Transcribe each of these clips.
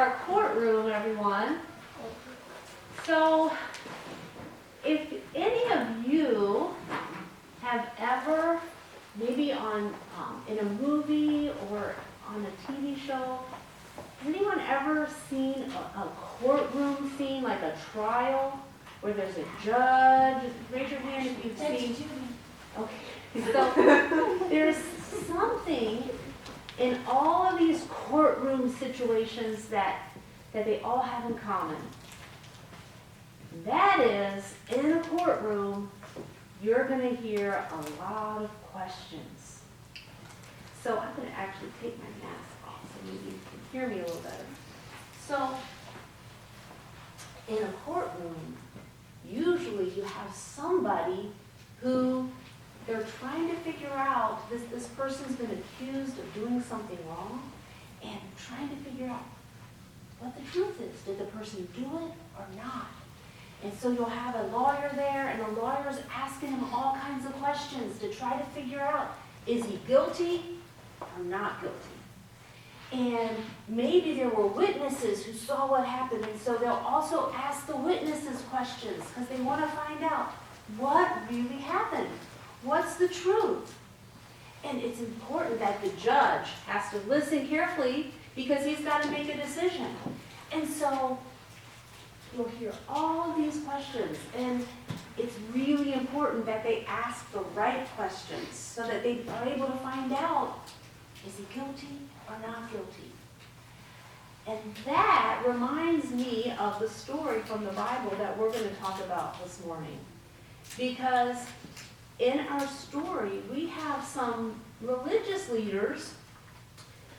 our courtroom, everyone. So, if any of you have ever, maybe on in a movie or on a TV show, has anyone ever seen a courtroom scene, like a trial, where there's a judge? Raise your hand if you've seen. Okay, so there's something in all of these courtroom situations that they all have in common. That is, in a courtroom, you're going to hear a lot of questions. So I'm going to actually take my mask off so maybe you can hear me a little better. So in a courtroom, usually you have somebody who they're trying to figure out, this person's been accused of doing something wrong, and trying to figure out what the truth is. Did the person do it or not? And so you'll have a lawyer there, and the lawyer's asking him all kinds of questions to try to figure out, is he guilty or not guilty? And maybe there were witnesses who saw what happened, and so they'll also ask the witnesses questions because they want to find out what really happened. What's the truth? And it's important that the judge has to listen carefully because he's got to make a decision. And so you'll hear all of these questions, and it's really important that they ask the right questions so that they are able to find out, is he guilty or not guilty? And that reminds me of the story from the Bible that we're going to talk about this morning. Because in our story, we have some religious leaders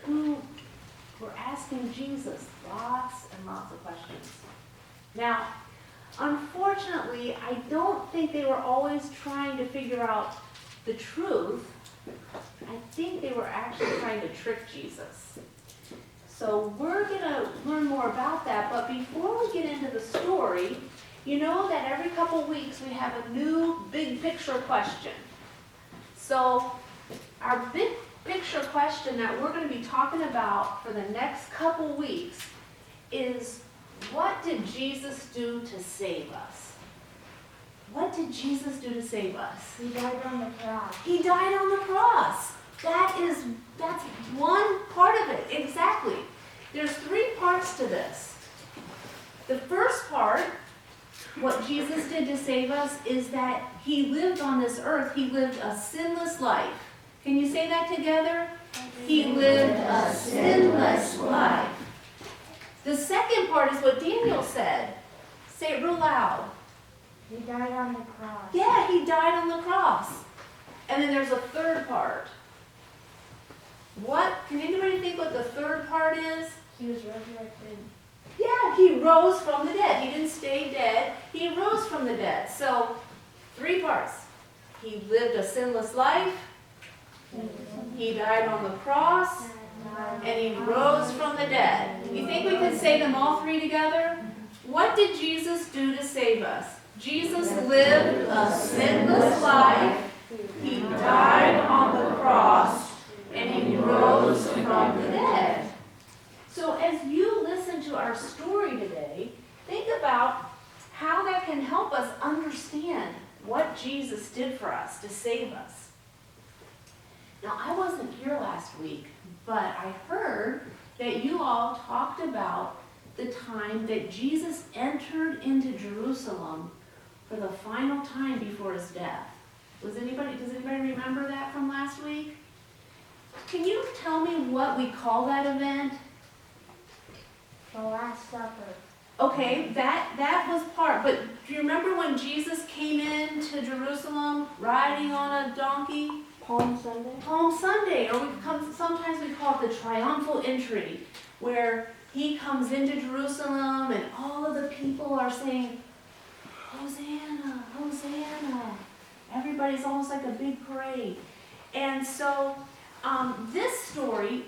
who were asking Jesus lots and lots of questions. Now, unfortunately, I don't think they were always trying to figure out the truth. I think they were actually trying to trick Jesus. So we're going to learn more about that, but before we get into the story, you know that every couple weeks we have a new big picture question. So our big picture question that we're going to be talking about for the next couple weeks is, what did Jesus do to save us? What did Jesus do to save us? He died on the cross. He died on the cross. That's one part of it, exactly. There's three parts to this. The first part, what Jesus did to save us, is that he lived on this earth. He lived a sinless life. Can you say that together? He lived a sinless life. The second part is what Daniel said. Say it real loud. He died on the cross. Yeah, he died on the cross. And then there's a third part. What? Can anybody think what the third part is? He was resurrected. Yeah, he rose from the dead. He didn't stay dead. He rose from the dead. So, three parts. He lived a sinless life. He died on the cross. And he rose from the dead. You think we can say them all three together? What did Jesus do to save us? Jesus lived a sinless life. He died on the cross. And he rose from the dead. So as you listen to our story today, think about how that can help us understand what Jesus did for us to save us. Now, I wasn't here last week, but I heard that you all talked about the time that Jesus entered into Jerusalem for the final time before his death. Does anybody remember that from last week? Can you tell me what we call that event? The Last Supper. Okay, that was part, but do you remember when Jesus came into Jerusalem riding on a donkey? Palm Sunday. Palm Sunday, or sometimes we call it the triumphal entry, where he comes into Jerusalem and all of the people are saying, Hosanna, Hosanna. Everybody's almost like a big parade. And so this story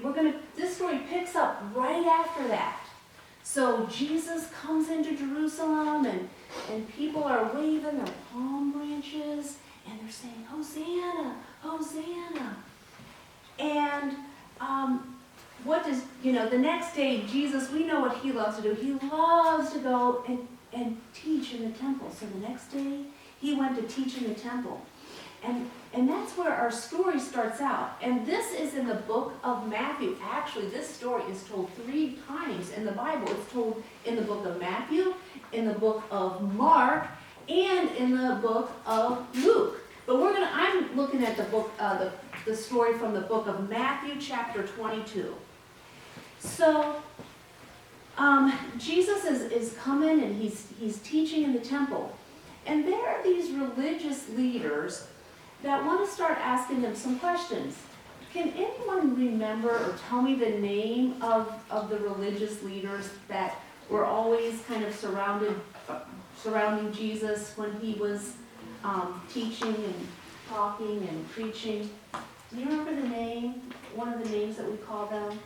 picks up right after that. So Jesus comes into Jerusalem and people are waving their palm branches and they're saying, Hosanna, Hosanna. And what what does, the next day, Jesus, we know what he loves to do. He loves to go and teach in the temple. So the next day, he went to teach in the temple. And that's where our story starts out. And this is in the book of Matthew. Actually, this story is told 3 times in the Bible. It's told in the book of Matthew, in the book of Mark, and in the book of Luke. But I'm looking at the book, the story from the book of Matthew, chapter 22. So, Jesus is coming and he's teaching in the temple. And there are these religious leaders that want to start asking him some questions. Can anyone remember or tell me the name of the religious leaders that were always kind of surrounding Jesus when he was teaching and talking and preaching? Do you remember the name? One of the names that we call them?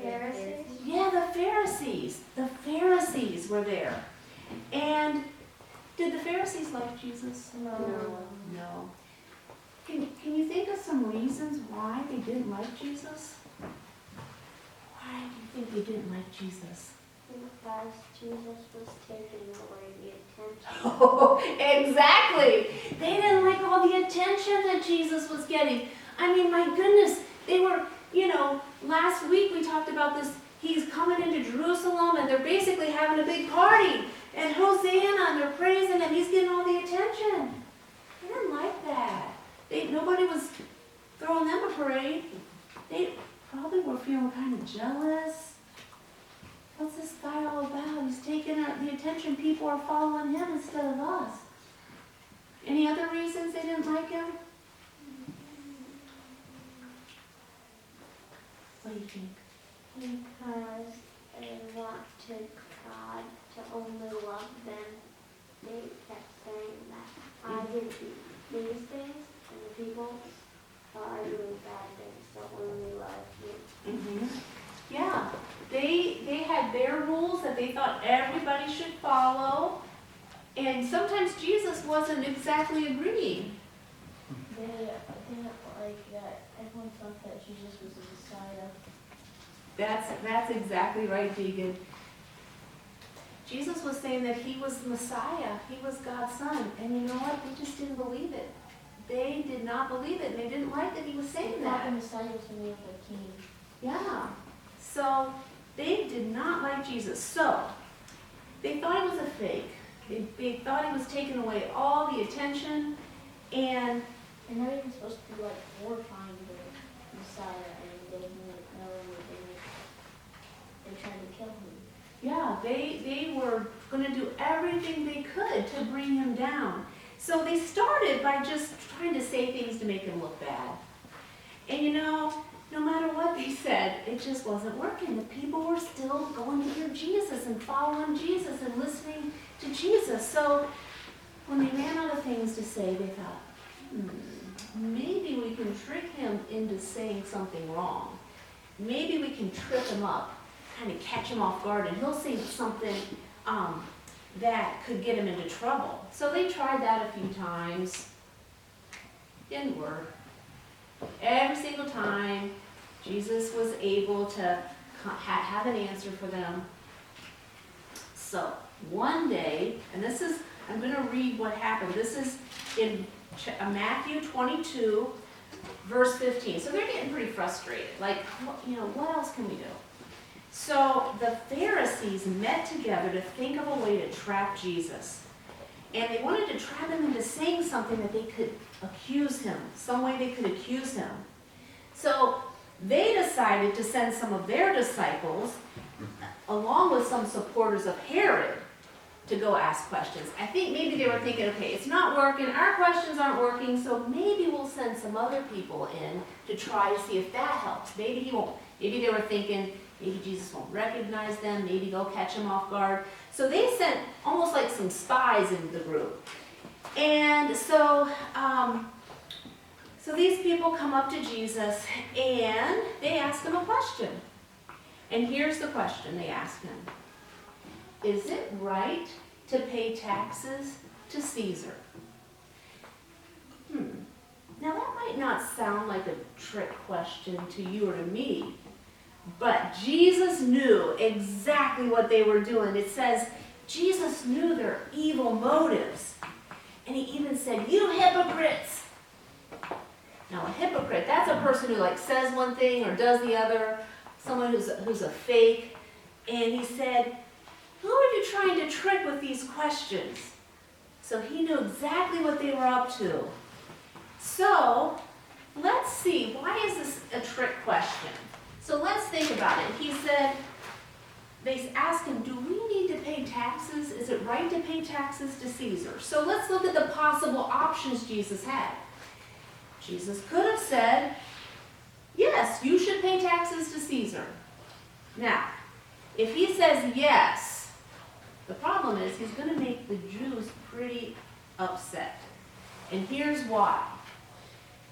Pharisees? Yeah, the Pharisees. The Pharisees were there. And did the Pharisees like Jesus? No. Can you think of some reasons why they didn't like Jesus? Why do you think they didn't like Jesus? Because Jesus was taking away the attention. Oh, exactly. They didn't like all the attention that Jesus was getting. I mean, my goodness, they were, last week we talked about this. He's coming into Jerusalem and they're basically having a big party. And Hosanna, and they're praising him. He's getting all the attention. They didn't like that. Nobody was throwing them a parade. They probably were feeling kind of jealous. What's this guy all about? He's taking the attention. People are following him instead of us. Any other reasons they didn't like him? What do you think? Because they wanted God to only love them. They kept saying that I did these things, and the people are doing bad things, so only love you. Mm-hmm. Yeah, they had their rules that they thought everybody should follow, and sometimes Jesus wasn't exactly agreeing. They didn't like that everyone thought that Jesus was the Messiah. That's exactly right, Deegan. Jesus was saying that he was the Messiah. He was God's son. And you know what? They just didn't believe it. They did not believe it. They didn't like that he was saying They thought that. the Messiah was going to be like a king. Yeah. So they did not like Jesus. So they thought it was a fake. They thought he was taking away all the attention. And they're even supposed to be like glorifying the Messiah, and they didn't know anything. They tried to kill him. yeah, they were going to do everything they could to bring him down. So they started by just trying to say things to make him look bad. And no matter what they said, it just wasn't working. The people were still going to hear Jesus and following Jesus and listening to Jesus. So when they ran out of things to say, they thought, maybe we can trick him into saying something wrong. Maybe we can trip him up, kind of catch him off guard, and he'll say something that could get him into trouble. So they tried that a few times. Didn't work. Every single time, Jesus was able to have an answer for them. So one day, and I'm going to read what happened. This is in Matthew 22, verse 15. So they're getting pretty frustrated. Like, what else can we do? So the Pharisees met together to think of a way to trap Jesus. And they wanted to trap him into saying something that they could accuse him, some way they could accuse him. So they decided to send some of their disciples, along with some supporters of Herod, to go ask questions. I think maybe they were thinking, okay, it's not working, our questions aren't working, so maybe we'll send some other people in to try to see if that helps. Maybe he won't. Maybe they were thinking, maybe Jesus won't recognize them, maybe they'll catch him off guard. So they sent almost like some spies into the group. And so these people come up to Jesus and they ask him a question. And here's the question they ask him. Is it right to pay taxes to Caesar? Now that might not sound like a trick question to you or to me, But Jesus knew exactly what they were doing. It says Jesus knew their evil motives. And he even said, "You hypocrites." Now a hypocrite, that's a person who like says one thing or does the other, someone who's a fake. And he said, "Who are you trying to trick with these questions?" So he knew exactly what they were up to. So let's see, why is this a trick question? So let's think about it. He said, they asked him, "Do we need to pay taxes? Is it right to pay taxes to Caesar?" So let's look at the possible options Jesus had. Jesus could have said, "Yes, you should pay taxes to Caesar." Now, if he says yes, the problem is he's going to make the Jews pretty upset. And here's why.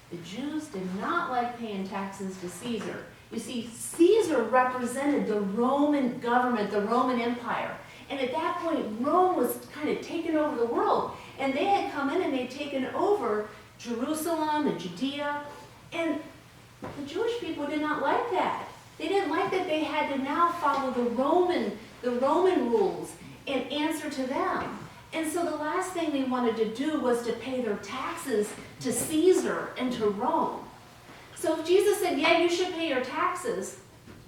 The Jews did not like paying taxes to Caesar. You see, Caesar represented the Roman government, the Roman Empire. And at that point, Rome was kind of taking over the world. And they had come in and they'd taken over Jerusalem and Judea. And the Jewish people did not like that. They didn't like that they had to now follow the Roman rules and answer to them. And so the last thing they wanted to do was to pay their taxes to Caesar and to Rome. So if Jesus said, "Yeah, you should pay your taxes,"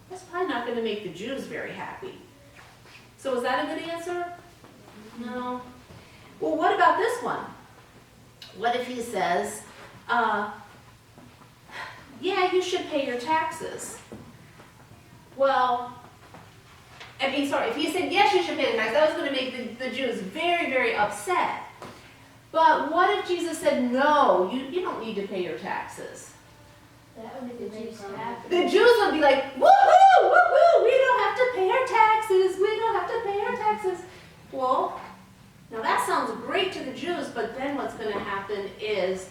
that's probably not going to make the Jews very happy. So is that a good answer? No. Well, what about this one? What if he says, "Yeah, you should pay your taxes"? Well, if he said, "Yes, you should pay the taxes," that was going to make the Jews very, very upset. But what if Jesus said, "No, you don't need to pay your taxes"? That would make the Jews happy. The Jews would be like, "Woohoo, woohoo, we don't have to pay our taxes, we don't have to pay our taxes." Well, now that sounds great to the Jews, but then what's going to happen is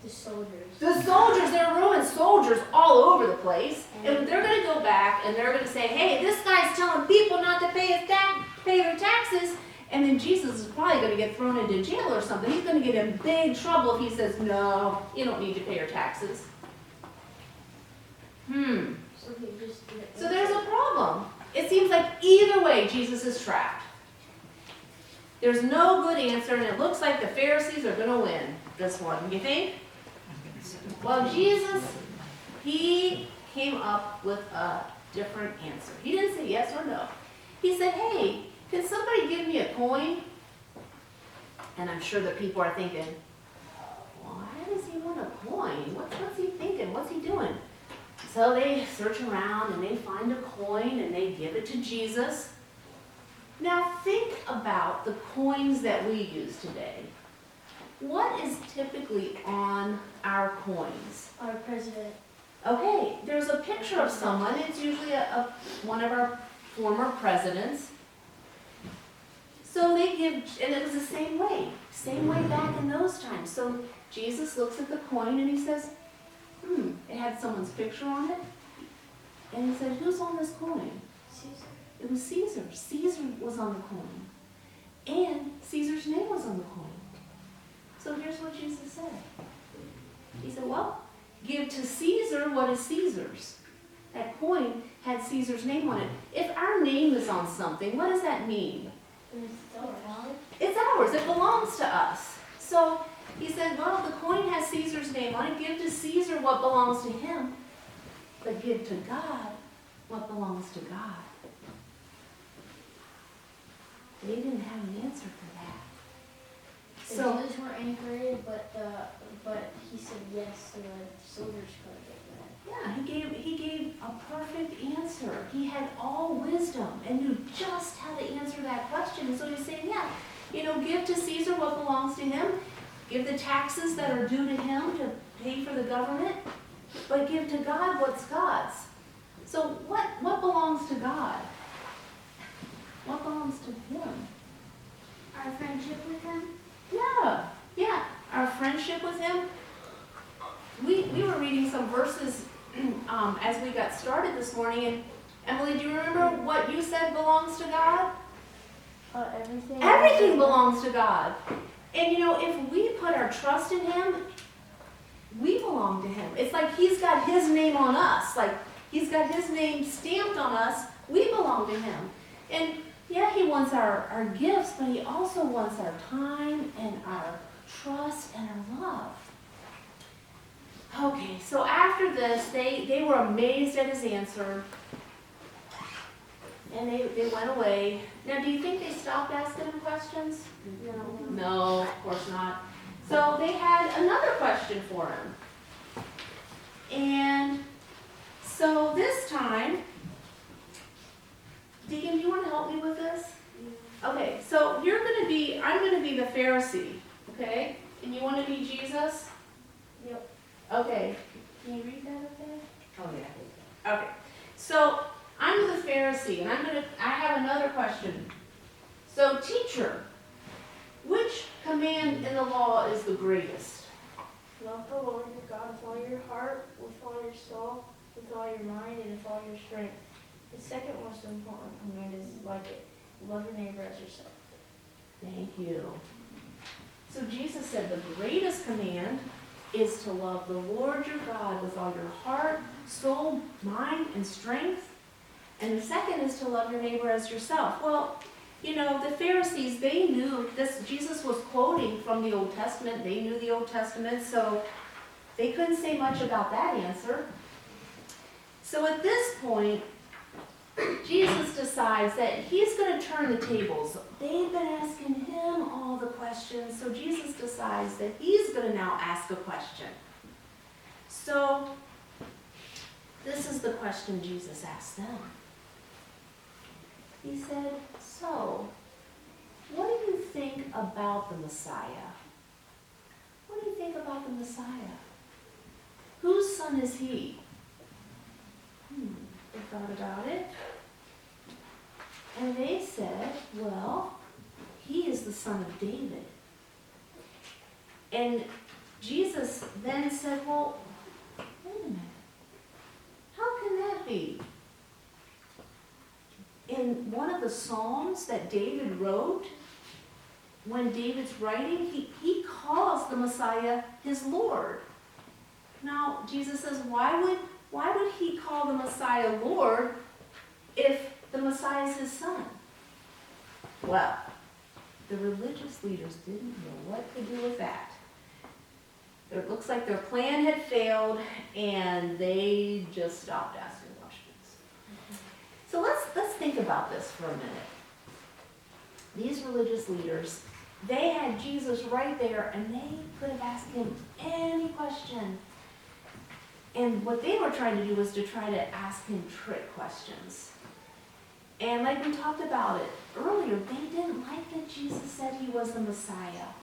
The soldiers. there are Roman soldiers all over the place, and they're going to go back and they're going to say, "Hey, this guy's telling people not to pay their taxes," and then Jesus is probably going to get thrown into jail or something. He's going to get in big trouble if he says, "No, you don't need to pay your taxes." So there's a problem. It seems like either way, Jesus is trapped. There's no good answer, and it looks like the Pharisees are going to win this one. You think? Well, Jesus, he came up with a different answer. He didn't say yes or no. He said, "Hey, can somebody give me a coin?" And I'm sure that people are thinking, "Why does he want a coin? What's he thinking? What's he doing?" So they search around and they find a coin and they give it to Jesus. Now think about the coins that we use today. What is typically on our coins? Our president. Okay, there's a picture of someone. It's usually one of our former presidents. So they give, and it was the same way back in those times. So Jesus looks at the coin and he says, it had someone's picture on it. And he said, "Who's on this coin?" Caesar. It was Caesar. Caesar was on the coin. And Caesar's name was on the coin. So here's what Jesus said. He said, "Well, give to Caesar what is Caesar's." That coin had Caesar's name on it. If our name is on something, what does that mean? It's ours. It belongs to us. So he said, "Well, the coin has Caesar's name on it. Give to Caesar what belongs to him, but give to God what belongs to God." They didn't have an answer for that. The So Jews were angry, but he said yes, so the soldiers couldn't get that. yeah, he gave a perfect answer. He had all wisdom and knew just how to answer that question. And so he's saying, yeah, give to Caesar what belongs to him. Give the taxes that are due to him to pay for the government, but give to God what's God's. So what belongs to God? What belongs to him? Our friendship with him. Yeah, our friendship with him. We were reading some verses as we got started this morning, and Emily, do you remember what you said belongs to God? Everything. Everything belongs to God. And if we put our trust in him, we belong to him. It's like he's got his name on us. Like He's got his name stamped on us. We belong to him. And yeah, he wants our gifts, but he also wants our time and our trust and our love. Okay, so after this, they were amazed at his answer. And they went away. Now, do you think they stopped asking him questions? No. No, of course not. So they had another question for him. And so this time, Deacon, do you want to help me with this? Okay, so I'm going to be the Pharisee, okay? And you want to be Jesus? Yep. Okay. Can you read that okay? Oh, yeah. Okay. So I'm the Pharisee, and I have another question. So, teacher, which command in the law is the greatest? Love the Lord your God with all your heart, with all your soul, with all your mind, and with all your strength. The second most important command is like it. Love your neighbor as yourself. Thank you. So Jesus said the greatest command is to love the Lord your God with all your heart, soul, mind, and strength. And the second is to love your neighbor as yourself. Well, you know, the Pharisees, they knew this. Jesus was quoting from the Old Testament. They knew the Old Testament, so they couldn't say much about that answer. So at this point, Jesus decides that he's going to turn the tables. They've been asking him all the questions, so Jesus decides that he's going to now ask a question. So this is the question Jesus asked them. He said, so, what do you think about the Messiah? What do you think about the Messiah? Whose son is he? They thought about it. And they said, well, he is the son of David. And Jesus then said, well, wait a minute. How can that be? In one of the Psalms that David wrote, when David's writing, he calls the Messiah his Lord. Now, Jesus says, why would he call the Messiah Lord if the Messiah is his son? Well, the religious leaders didn't know what to do with that. It looks like their plan had failed, and they just stopped asking questions. So let's think about this for a minute. These religious leaders, they had Jesus right there, and they could have asked him any question. And what they were trying to do was to try to ask him trick questions. And like we talked about it earlier, they didn't like that Jesus said he was the Messiah.